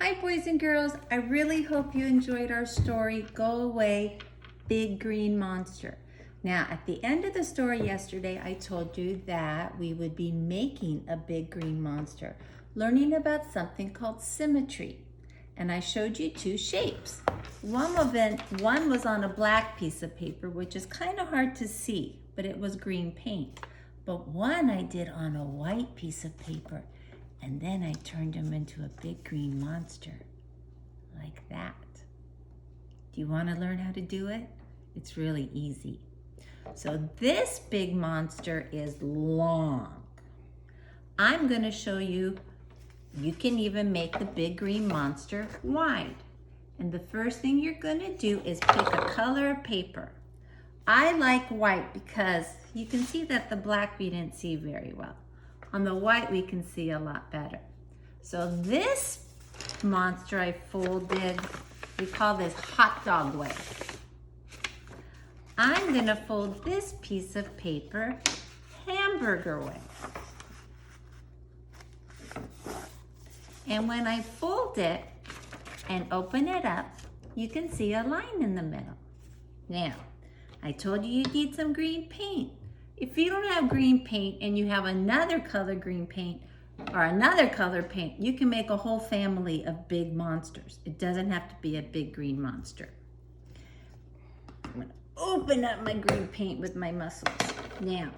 Hi boys and girls, I really hope you enjoyed our story, Go Away, Big Green Monster. Now at the end of the story yesterday, I told you that we would be making a big green monster, learning about something called symmetry. And I showed you two shapes. One was on a black piece of paper, which is kind of hard to see, but it was green paint. But one I did on a white piece of paper. And then I turned him into a big green monster, like that. Do you want to learn how to do it? It's really easy. So this big monster is long. I'm going to show you, you can even make the big green monster wide. And the first thing you're going to do is pick a color of paper. I like white because you can see that the black we didn't see very well. On the white, we can see a lot better. So this monster I folded, we call this hot dog way. I'm gonna fold this piece of paper hamburger way. And when I fold it and open it up, you can see a line in the middle. Now, I told you you'd need some green paint. If you don't have green paint and you have another color green paint or another color paint, you can make a whole family of big monsters. It doesn't have to be a big green monster. I'm gonna open up my green paint with my muscles. Now,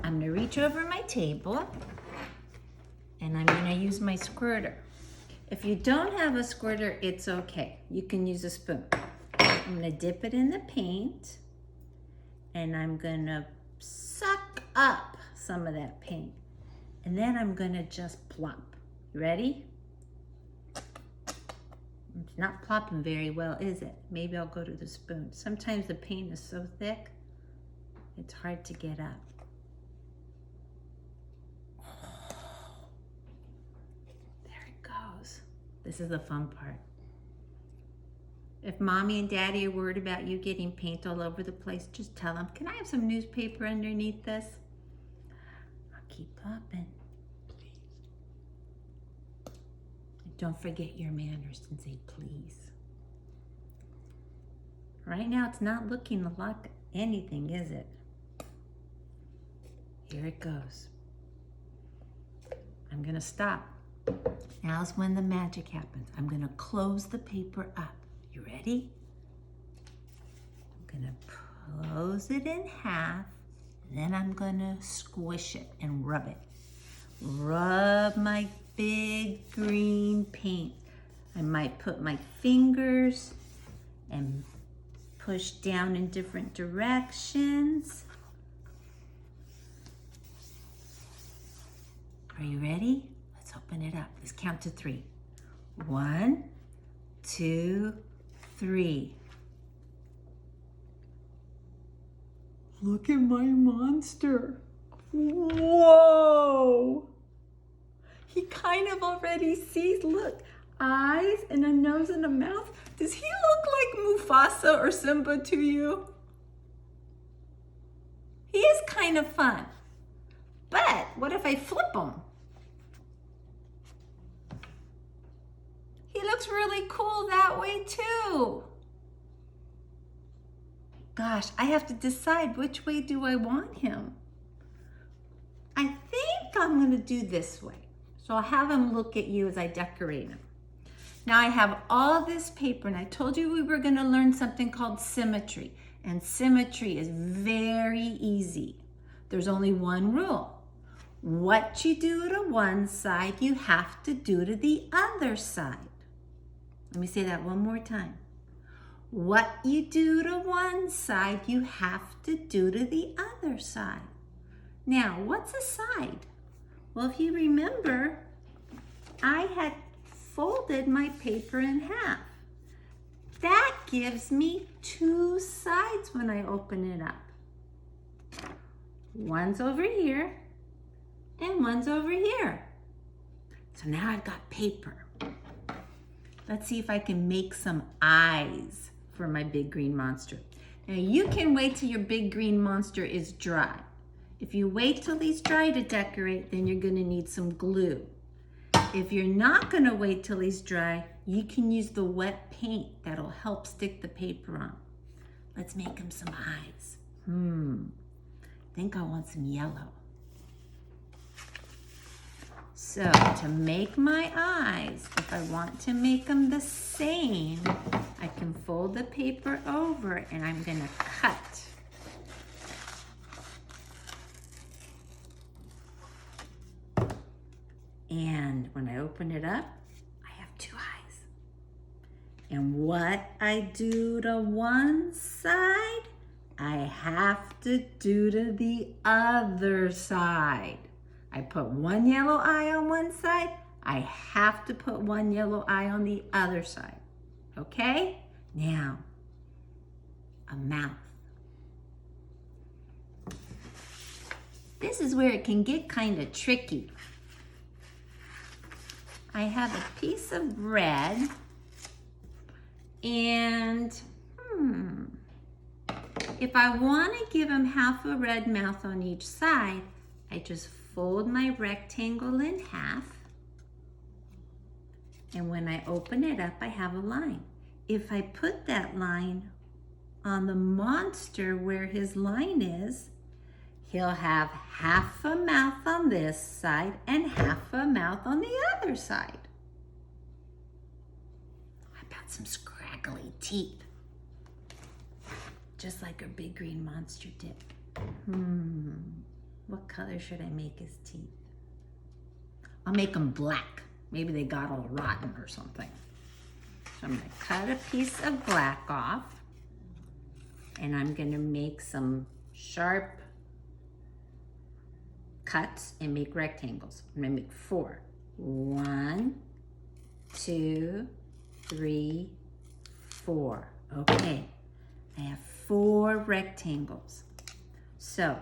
I'm gonna reach over my table and I'm gonna use my squirter. If you don't have a squirter, it's okay. You can use a spoon. I'm gonna dip it in the paint and I'm gonna suck up some of that paint. And then I'm gonna just plop. You ready? It's not plopping very well, is it? Maybe I'll go to the spoon. Sometimes the paint is so thick, it's hard to get up. There it goes. This is the fun part. If mommy and daddy are worried about you getting paint all over the place, just tell them, can I have some newspaper underneath this? I'll keep plopping. Please. And don't forget your manners and say please. Right now it's not looking like anything, is it? Here it goes. I'm gonna stop. Now's when the magic happens. I'm gonna close the paper up. You ready? I'm gonna close it in half, and then I'm gonna squish it and rub it. Rub my big green paint. I might put my fingers and push down in different directions. Are you ready? Let's open it up. Let's count to 3. 1, 2, 3. Look at my monster. Whoa! He kind of already sees, look, eyes and a nose and a mouth. Does he look like Mufasa or Simba to you? He is kind of fun. But what if I flip him? He looks really cool that way too. Gosh, I have to decide which way do I want him. I think I'm gonna do this way. So I'll have him look at you as I decorate him. Now I have all this paper and I told you we were gonna learn something called symmetry. And symmetry is very easy. There's only one rule. What you do to one side, you have to do to the other side. Let me say that one more time. What you do to one side, you have to do to the other side. Now, what's a side? Well, if you remember, I had folded my paper in half. That gives me 2 sides when I open it up. One's over here and one's over here. So now I've got paper. Let's see if I can make some eyes for my big green monster. Now you can wait till your big green monster is dry. If you wait till he's dry to decorate, then you're gonna need some glue. if you're not gonna wait till he's dry, you can use the wet paint that'll help stick the paper on. Let's make him some eyes. I think I want some yellow. So to make my eyes, if I want to make them the same, I can fold the paper over and I'm gonna cut. And when I open it up, I have two eyes. And what I do to one side, I have to do to the other side. I put one yellow eye on one side, I have to put one yellow eye on the other side. Okay? Now, a mouth. This is where it can get kind of tricky. I have a piece of red and if I want to give him half a red mouth on each side, I just fold my rectangle in half, and when I open it up, I have a line. If I put that line on the monster where his line is, he'll have half a mouth on this side and half a mouth on the other side. How about some scraggly teeth? Just like our big green monster did. What color should I make his teeth? I'll make them black. Maybe they got all rotten or something. So I'm gonna cut a piece of black off and I'm gonna make some sharp cuts and make rectangles. I'm gonna make 4. 1, 2, 3, 4. Okay, I have 4 rectangles. So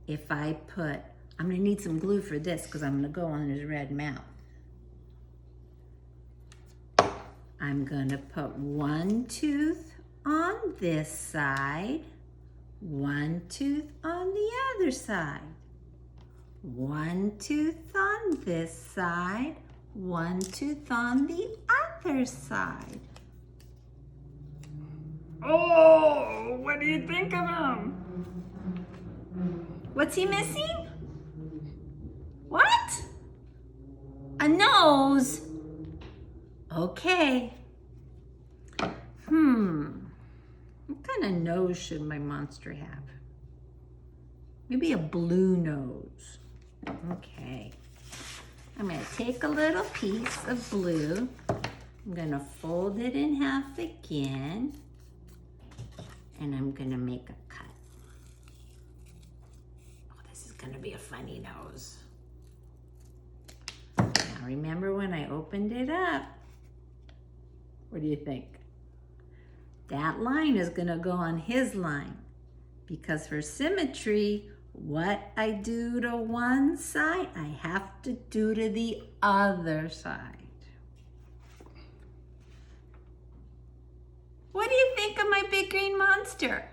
if I put, I'm gonna need some glue for this because I'm gonna go on his red mouth. I'm gonna put 1 tooth on this side, 1 tooth on the other side, 1 tooth on this side, 1 tooth on the other side. Oh, what do you think of him? What's he missing? What? A nose. Okay. What kind of nose should my monster have? Maybe a blue nose. Okay. I'm going to take a little piece of blue. I'm going to fold it in half again. And I'm going to make a cut. Oh, this is going to be a funny nose. Now remember when I opened it up, what do you think? That line is going to go on his line. Because for symmetry, what I do to one side, I have to do to the other side. What do you think of my big green monster?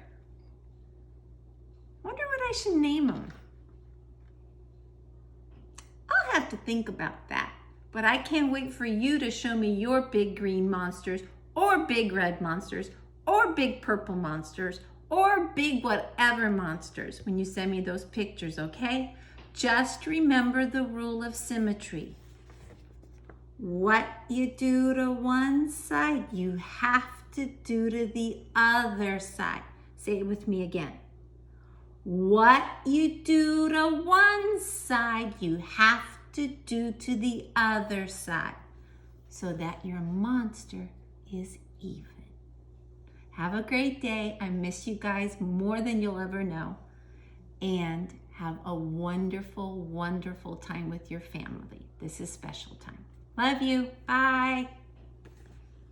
Wonder what I should name him. I'll have to think about that. But I can't wait for you to show me your big green monsters or big red monsters or big purple monsters or big whatever monsters when you send me those pictures, okay? Just remember the rule of symmetry. What you do to one side, you have to do to the other side. Say it with me again. What you do to one side, you have to do to the other side so that your monster is even. Have a great day. I miss you guys more than you'll ever know. And have a wonderful, wonderful time with your family. This is special time. Love you. Bye.